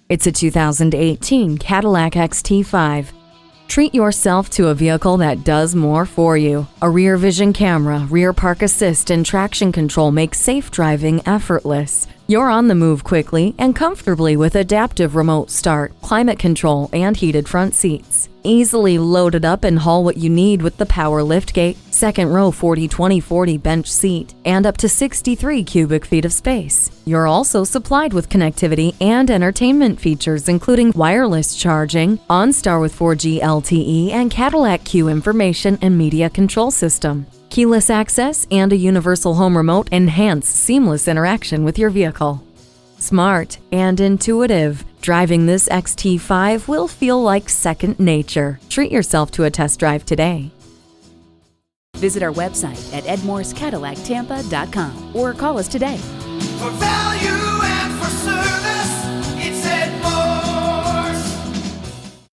It's a 2018 Cadillac XT5. Treat yourself to a vehicle that does more for you. A rear vision camera, rear park assist, and traction control make safe driving effortless. You're on the move quickly and comfortably with adaptive remote start, climate control, and heated front seats. Easily loaded up and haul what you need with the power liftgate, second row 40-20-40 bench seat, and up to 63 cubic feet of space. You're also supplied with connectivity and entertainment features including wireless charging, OnStar with 4G LTE, and Cadillac CUE information and media control system. Keyless access and a universal home remote enhance seamless interaction with your vehicle. Smart and intuitive, driving this XT5 will feel like second nature. Treat yourself to a test drive today. Visit our website at edmorsecadillactampa.com or call us today. For value